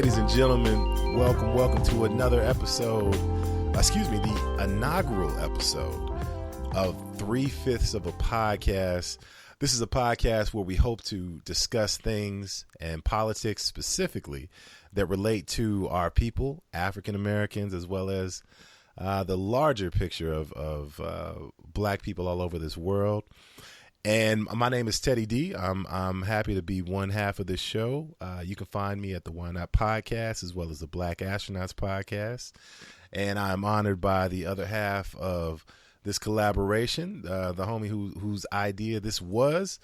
Ladies and gentlemen, welcome to another episode, the inaugural episode of 3/5 of a podcast. This is a podcast where we hope to discuss things and politics specifically that relate to our people, African Americans, as well as the larger picture of black people all over this world. And my name is Teddy D. I'm happy to be one half of this show. You can find me at TheWhyNotPodcast as well as the Black Astronauts Podcast. And I'm honored by the other half of this collaboration, the homie whose idea this was,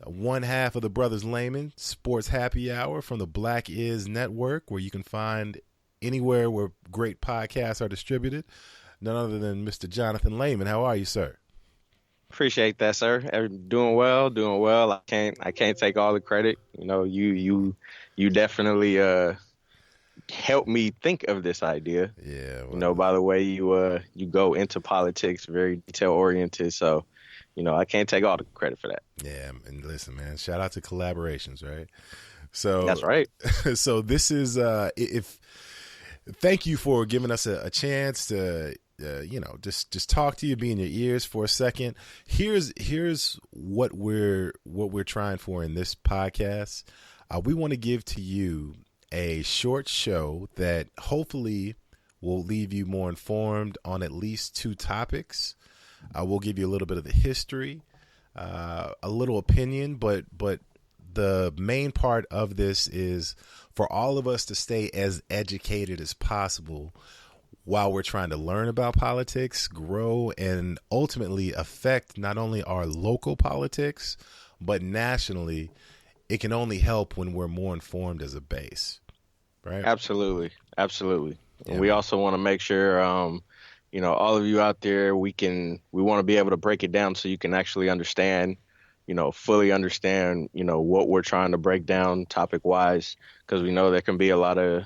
one half of the Brothers Lehman Sports Happy Hour from the Black Is Network, where you can find anywhere where great podcasts are distributed. None other than Mr. Jonathan Lehman. How are you, sir? Appreciate that, sir. Doing well. I can't take all the credit. You know, you definitely helped me think of this idea. Yeah. Well, you know, by the way you go into politics, very detail oriented. So, you know, I can't take all the credit for that. Yeah, and listen, man, shout out to collaborations, right? So that's right. So this is thank you for giving us a chance to just talk to you, be in your ears for a second. Here's what we're trying for in this podcast. We want to give to you a short show that hopefully will leave you more informed on at least two topics. We'll give you a little bit of the history, a little opinion, but the main part of this is for all of us to stay as educated as possible while we're trying to learn about politics, grow, and ultimately affect not only our local politics, but nationally. It can only help when we're more informed as a base, right? Absolutely. Yeah. And we also want to make sure, all of you out there, we want to be able to break it down so you can actually understand, fully understand, what we're trying to break down topic wise, because we know there can be a lot of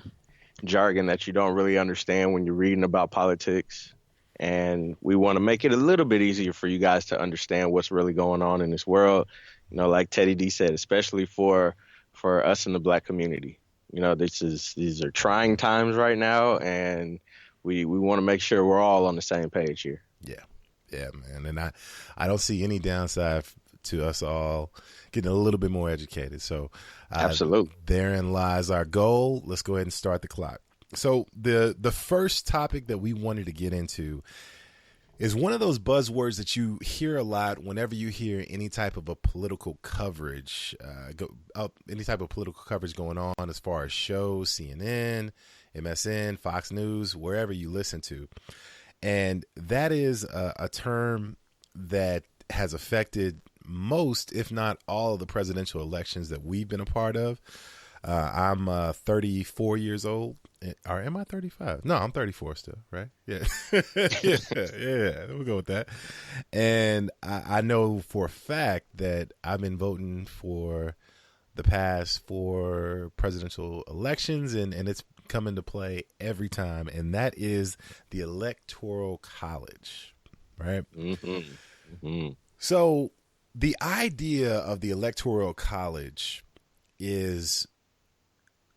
jargon that you don't really understand when you're reading about politics. And we want to make it a little bit easier for you guys to understand what's really going on in this world. Like Teddy D said, especially for us in the black community. These are trying times right now, and we want to make sure we're all on the same page here. Yeah, man. And I don't see any downside to us all getting a little bit more educated. So absolutely, therein lies our goal. Let's go ahead and start the clock. So the first topic that we wanted to get into is one of those buzzwords that you hear a lot whenever you hear any type of a political coverage, any type of political coverage going on as far as shows, CNN, MSN, Fox News, wherever you listen to. And that is a term that has affected most, if not all, of the presidential elections that we've been a part of. I'm 34 years old. Or am I 35? No, I'm 34 still, right? Yeah. yeah, we'll go with that. And I know for a fact that I've been voting for the past 4 presidential elections, and it's come into play every time, and that is the Electoral College, right? Mm-hmm. So the idea of the Electoral College is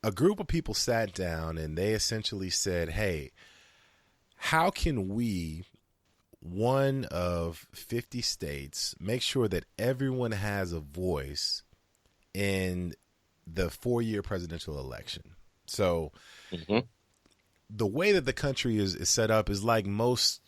a group of people sat down and they essentially said, hey, how can we, one of 50 states, make sure that everyone has a voice in the 4-year presidential election? So the way that the country is set up is like most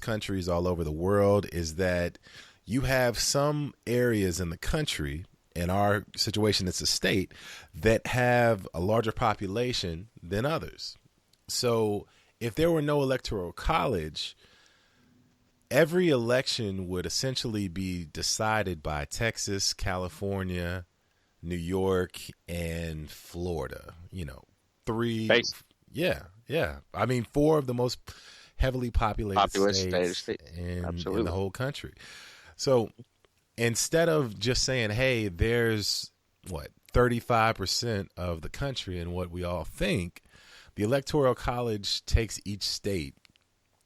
countries all over the world, is that you have some areas in the country, in our situation it's a state, that have a larger population than others. So if there were no electoral college, every election would essentially be decided by Texas, California, New York, and Florida. 3. Basically. Yeah. I mean, 4 of the most heavily populated states in the whole country. So instead of just saying, hey, there's 35% of the country and what we all think, the Electoral College takes each state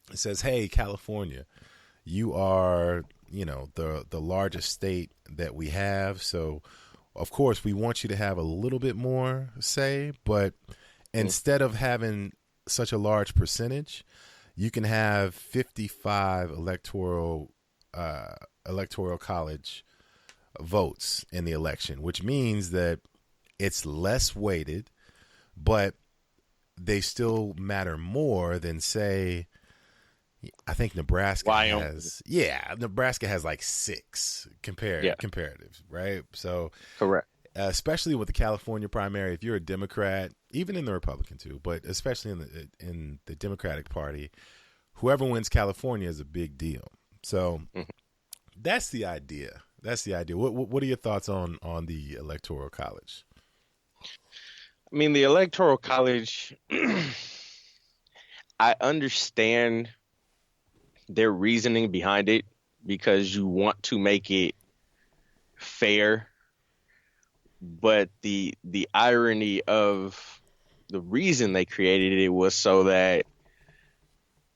and says, hey, California, you are, the largest state that we have. So, of course, we want you to have a little bit more say, but instead of having such a large percentage, you can have 55 electoral college votes in the election, which means that it's less weighted, but they still matter more than, say, I think Nebraska Nebraska has like 6 comparatives, right? So correct. Especially with the California primary, if you're a Democrat, even in the Republican too, but especially in the Democratic Party, whoever wins California is a big deal. So that's the idea. What are your thoughts on the Electoral College? I mean, the Electoral College, I understand their reasoning behind it because you want to make it fair. But the irony of the reason they created it was so that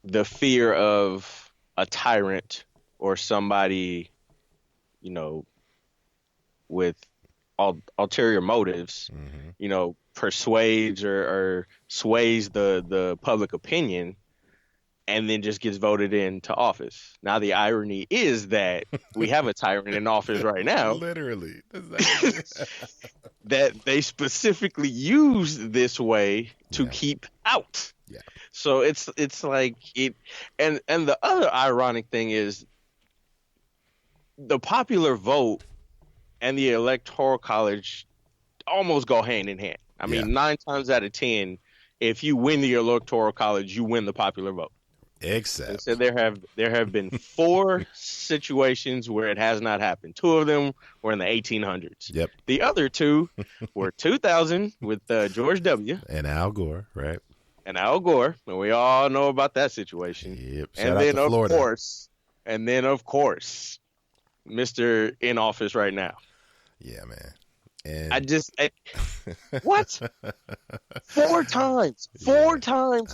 the fear of a tyrant or somebody, with ulterior motives, persuades or sways the public opinion and then just gets voted into office. Now, the irony is that we have a tyrant in office right now. Literally. That they specifically use this way to keep out. Yeah. So it's like it, and the other ironic thing is the popular vote and the Electoral College almost go hand in hand. I mean, 9 times out of 10, if you win the Electoral College, you win the popular vote. Except so there have been 4 situations where it has not happened. 2 of them were in the 1800s. Yep. The other 2 were 2000 with George W. and Al Gore, right? And Al Gore, and we all know about that situation. Yep. Shout out to Florida. Of course, Mr. in office right now. Yeah, man. And what? 4 times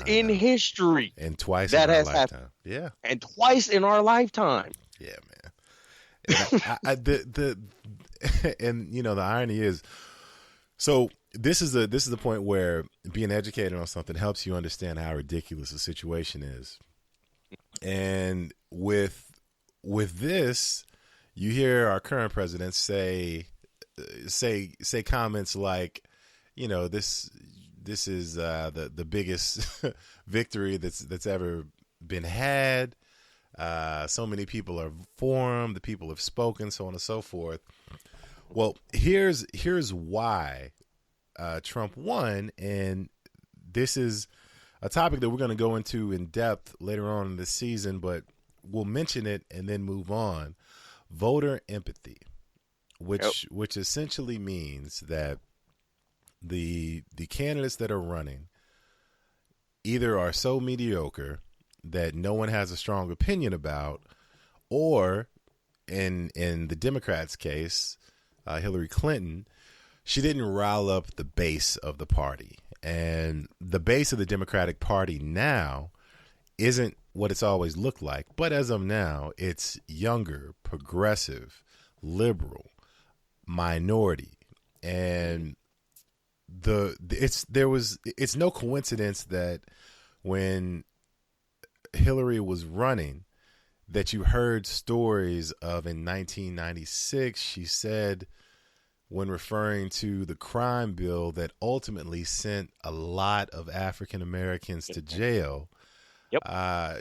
in history, and twice that in our has lifetime. happened. Yeah, and twice in our lifetime. Yeah, man. And and the irony is, so this is the point where being educated on something helps you understand how ridiculous the situation is. And with this, you hear our current president say comments like, this is the biggest victory that's ever been had. So many people are formed, the people have spoken, so on and so forth. Well, here's why Trump won, and this is a topic that we're going to go into in depth later on in this season, but we'll mention it and then move on. Voter empathy, which essentially means that the candidates that are running either are so mediocre that no one has a strong opinion about, or in the Democrats' case, Hillary Clinton, she didn't rile up the base of the party. And the base of the Democratic Party now isn't what it's always looked like, but as of now, it's younger, progressive, liberal, minority, and it's no coincidence that when Hillary was running, that you heard stories of in 1996, she said, when referring to the crime bill that ultimately sent a lot of African Americans to jail,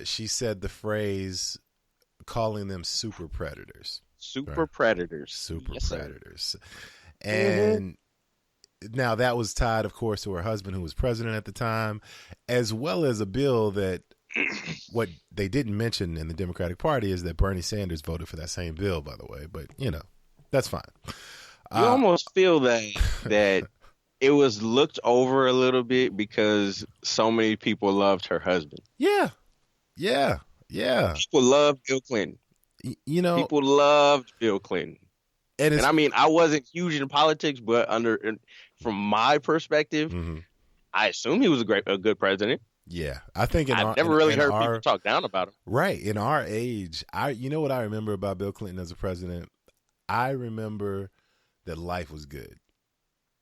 she said the phrase, calling them super predators. Super predators. Super yes, predators. Sir. And now that was tied, of course, to her husband, who was president at the time, as well as a bill that what they didn't mention in the Democratic Party is that Bernie Sanders voted for that same bill, by the way. But, that's fine. You almost feel that it was looked over a little bit because so many people loved her husband. Yeah. People loved Bill Clinton. People loved Bill Clinton. And I mean, I wasn't huge in politics, but from my perspective, I assume he was a good president. Yeah, I think I've never really heard people talk down about him. Right. In our age, what I remember about Bill Clinton as a president? I remember that life was good.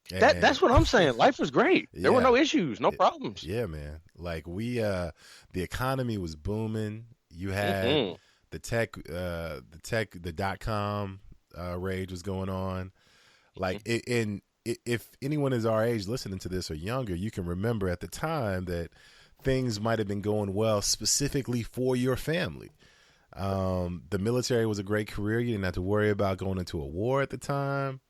That's what I'm saying. Life was great. There were Yeah, no issues, no problems. yeah, man. Like the economy was booming. You had Hmm. the dot-com rage was going on. Like if anyone is our age listening to this or younger, you can remember at the time that things might have been going well specifically for your family. The military was a great career. You didn't have to worry about going into a war at the time.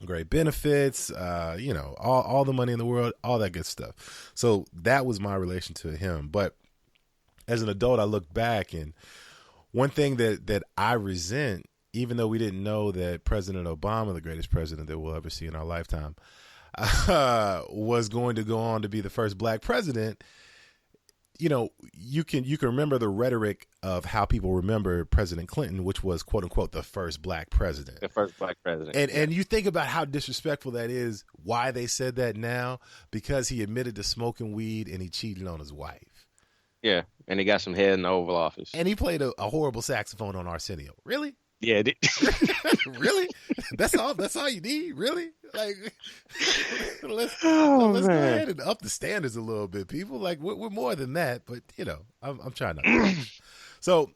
Great benefits, all the money in the world, all that good stuff. So that was my relation to him. But as an adult, I look back, and one thing that I resent, even though we didn't know that President Obama, the greatest president that we'll ever see in our lifetime, was going to go on to be the first black president. You can remember the rhetoric of how people remember President Clinton, which was quote unquote the first black president. The first black president. And you think about how disrespectful that is. Why they said that now? Because he admitted to smoking weed and he cheated on his wife. Yeah, and he got some head in the Oval Office. And he played a horrible saxophone on Arsenio. Really? Yeah. Really? That's all you need? Really? Like, let's Oh, go man. ahead and up the standards a little bit, people. Like, we're more than that, but I'm trying not. So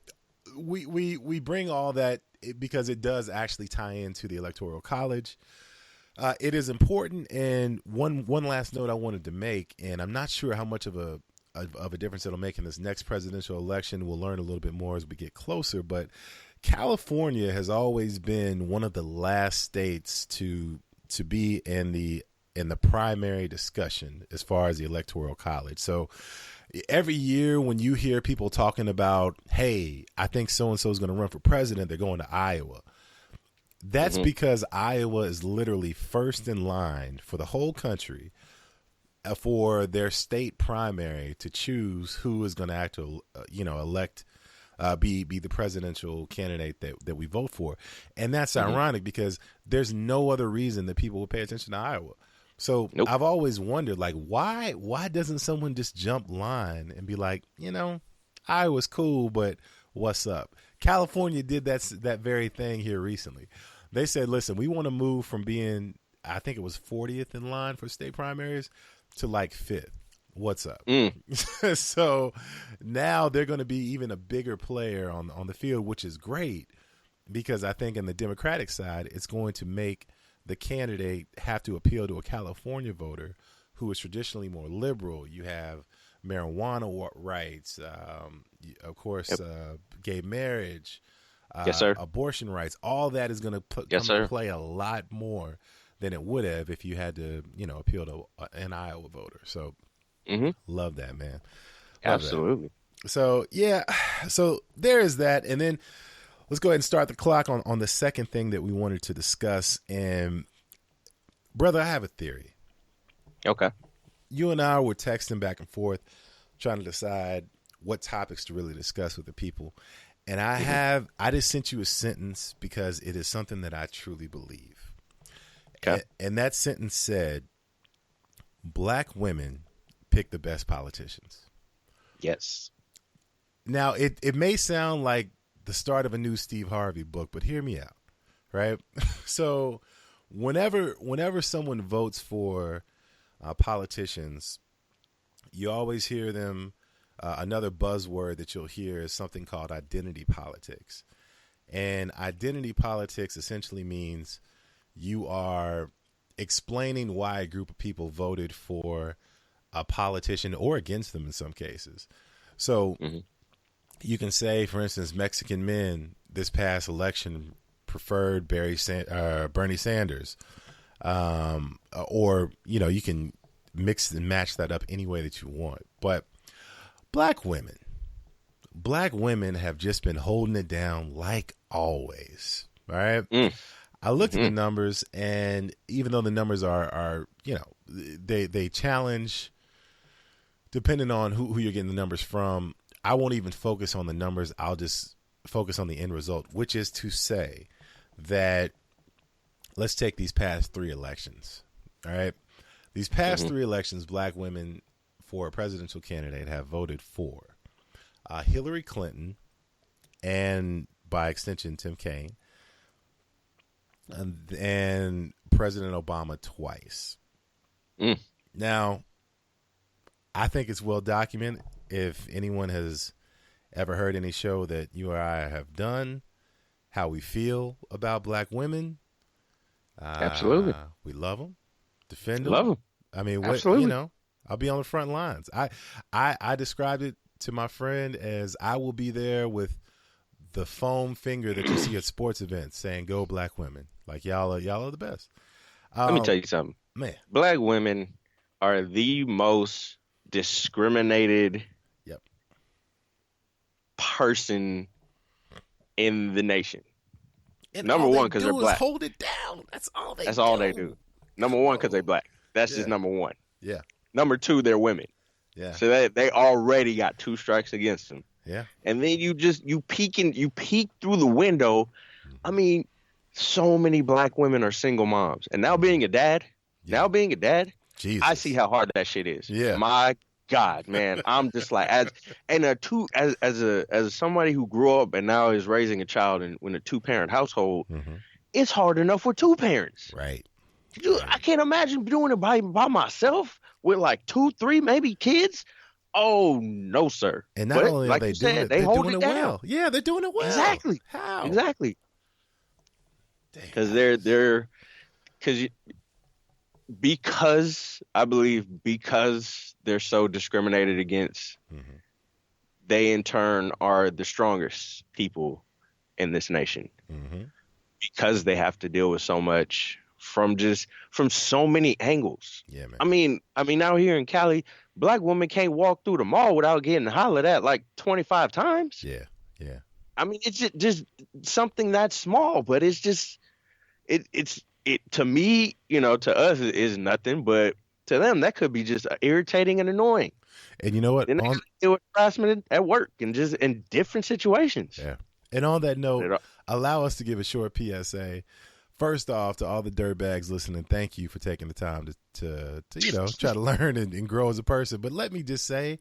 we bring all that because it does actually tie into the Electoral College. It is important, and one last note I wanted to make, and I'm not sure how much of a difference it'll make in this next presidential election. We'll learn a little bit more as we get closer, but California has always been one of the last states to be in the primary discussion as far as the Electoral College. So every year when you hear people talking about, hey, I think so-and-so is going to run for president, they're going to Iowa. That's because Iowa is literally first in line for the whole country for their state primary to choose who is going to actually, elect, be the presidential candidate that we vote for. And that's ironic because there's no other reason that people would pay attention to Iowa. So Nope. I've always wondered, like, why doesn't someone just jump line and be like, Iowa's cool, but what's up? California did that very thing here recently. They said, listen, we want to move from being, I think it was 40th in line for state primaries to like 5th. What's up? So now they're going to be even a bigger player on the field, which is great because I think in the Democratic side, it's going to make the candidate have to appeal to a California voter who is traditionally more liberal. You have marijuana rights, of course, gay marriage, Yes, sir. abortion rights. All that is going to come into play a lot more than it would have if you had to, appeal to an Iowa voter. So love that, man. Love Absolutely. that. So, yeah. So there is that. And then let's go ahead and start the clock on the second thing that we wanted to discuss. And, brother, I have a theory. Okay. You and I were texting back and forth trying to decide what topics to really discuss with the people. And I just sent you a sentence because it is something that I truly believe. Okay. And that sentence said, black women pick the best politicians. Yes. Now, it may sound like the start of a new Steve Harvey book, but hear me out, right? So whenever someone votes for politicians, you always hear them, another buzzword that you'll hear is something called identity politics. And identity politics essentially means you are explaining why a group of people voted for a politician or against them in some cases. So you can say, for instance, Mexican men this past election preferred Bernie Sanders. Or, you can mix and match that up any way that you want. But black women have just been holding it down like always. All right. I looked at the numbers, and even though the numbers are they challenge depending on who you're getting the numbers from. I won't even focus on the numbers. I'll just focus on the end result, which is to say that let's take these past 3 elections. All right. These past 3 elections, black women for a presidential candidate have voted for Hillary Clinton and by extension, Tim Kaine, and President Obama twice. Mm. Now, I think it's well documented. If anyone has ever heard any show that you or I have done, how we feel about black women, Absolutely. we love them, defend them. Love them. I mean, what Absolutely. you know, I'll be on the front lines. I described it to my friend as I will be there with the foam finger that you see at sports events saying "Go Black Women." Like y'all are the best. Let me tell you something. Man. Black women are the most discriminated Yep. person in the nation. And Number all one, because they're black. Hold it down. That's all they. That's all they do. Number one, because they're black. That's just number one. Yeah. Number two, they're women. Yeah. So they already got 2 strikes against them. Yeah. And then you peek through the window. I mean, so many black women are single moms, and now being a dad, Jesus. I see how hard that shit is. Yeah. My God, man, I'm just like as somebody who grew up and now is raising a child in a 2-parent household, it's hard enough with 2 parents. Right. I can't imagine doing it by myself with like 2, 3, maybe kids. Oh no, sir. And not only are they doing it, they're doing it well. Yeah, they're doing it well. Exactly. How? Exactly. Because because they're so discriminated against, they in turn are the strongest people in this nation. Because they have to deal with so much from so many angles. Yeah, man. I mean, out here in Cali, black women can't walk through the mall without getting hollered at like 25 times. Yeah, yeah. I mean, it's just something that small, but it's just it to me, to us it is nothing, but to them that could be just irritating and annoying. And you know what? And they deal with harassment at work and just in different situations. Yeah. And on that note, allow us to give a short PSA. First off, to all the dirtbags listening, thank you for taking the time to try to learn and grow as a person. But let me just say,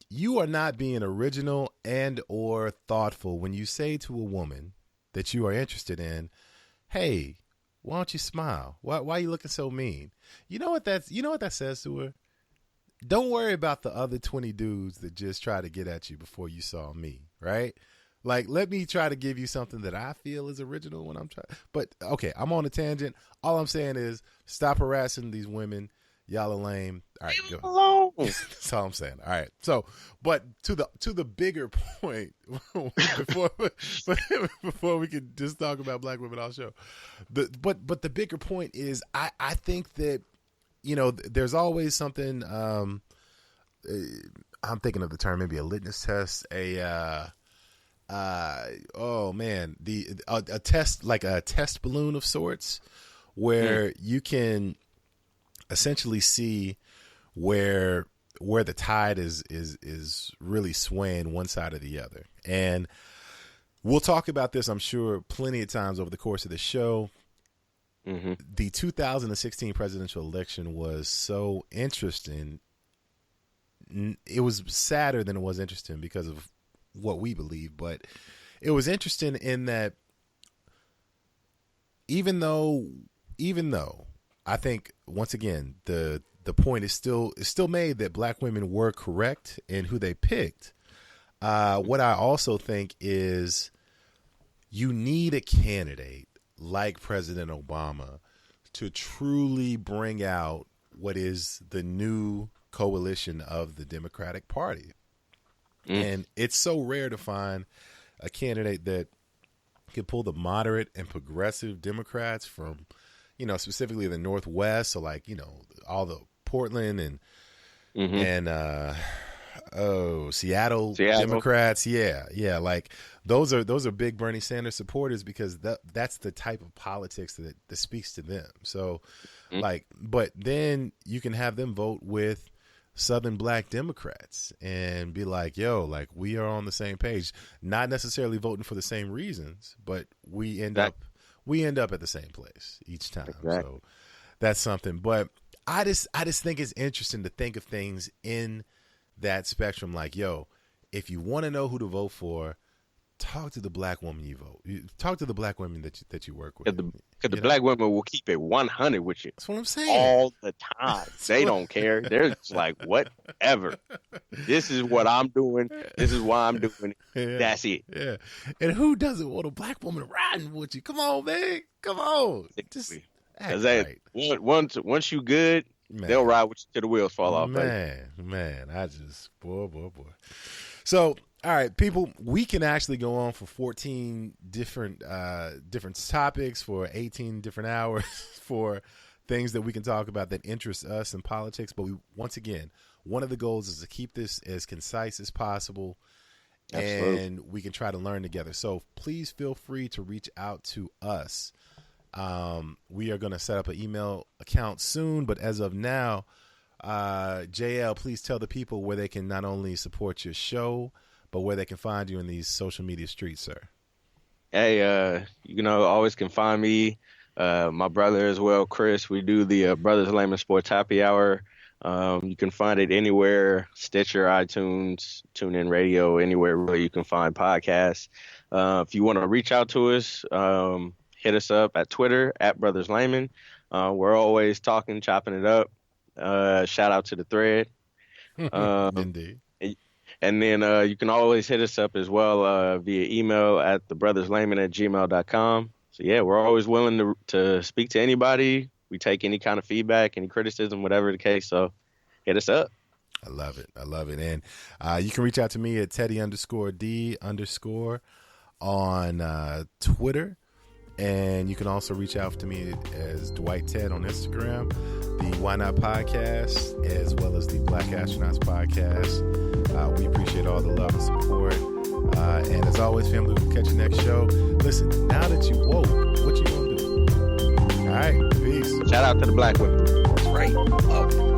you are not being original and or thoughtful when you say to a woman that you are interested in, hey, why don't you smile? Why are you looking so mean? You know what that says to her? Don't worry about the other 20 dudes that just try to get at you before you saw me, right? Like, let me try to give you something that I feel is original when I'm trying. But, okay, I'm on a tangent. All I'm saying is stop harassing these women. Y'all are lame. All right, leave them alone. That's all I'm saying. All right. So, but to the bigger point, before we can just talk about black women on show, but the bigger point is I think that, there's always something, I'm thinking of the term, maybe a litmus test, a test, like a test balloon of sorts, where you can essentially see where the tide is really swaying one side or the other. And we'll talk about this, I'm sure, plenty of times over the course of the show. The 2016 presidential election was so interesting. It was sadder than it was interesting because of what we believe, but it was interesting in that even though I think, once again, the point is still made that black women were correct in who they picked. What I also think is you need a candidate like President Obama to truly bring out what is the new coalition of the Democratic Party. And it's so rare to find a candidate that can pull the moderate and progressive Democrats from, specifically the Northwest. So like, all the Portland and Seattle Democrats. Yeah. Like those are big Bernie Sanders supporters because that's the type of politics that speaks to them. So but then you can have them vote with Southern black Democrats and be like, yo, like we are on the same page, not necessarily voting for the same reasons, but we end up at the same place each time. Exactly. So that's something. But I just think it's interesting to think of things in that spectrum. Like, yo, if you want to know who to vote for, talk to the black woman you vote. Talk to the black women that you work with. Because the black women will keep it 100 with you. That's what I'm saying. All the time. They don't care. They're just like, whatever. This is what I'm doing. This is why I'm doing it. Yeah. That's it. Yeah. And who doesn't want a black woman riding with you? Come on, man. Come on. Just act right. Once you good, man, they'll ride with you till the wheels fall off. Man, I just, boy. So, all right, people, we can actually go on for 14 different topics for 18 different hours for things that we can talk about that interest us in politics. But once again, one of the goals is to keep this as concise as possible. Absolutely. And we can try to learn together. So please feel free to reach out to us. We are going to set up an email account soon, but as of now, JL, please tell the people where they can not only support your show, but where they can find you in these social media streets, sir. Hey, always can find me, my brother as well, Chris. We do the Brothers Lehman Sports Happy Hour. You can find it anywhere, Stitcher, iTunes, TuneIn Radio, anywhere really you can find podcasts. If you want to reach out to us, hit us up at Twitter, at Brothers Lehman. We're always talking, chopping it up. Shout out to the thread. Indeed. And then you can always hit us up as well via email at thebrotherslayman@gmail.com. So, yeah, we're always willing to speak to anybody. We take any kind of feedback, any criticism, whatever the case. So hit us up. I love it. And you can reach out to me at Teddy_D_ on Twitter. And you can also reach out to me as Dwight Ted on Instagram, the Why Not Podcast, as well as the Black Astronauts Podcast. We appreciate all the love and support. And as always, family, we'll catch you next show. Listen, now that you woke, what you gonna do? All right, peace. Shout out to the black women. That's right. Love.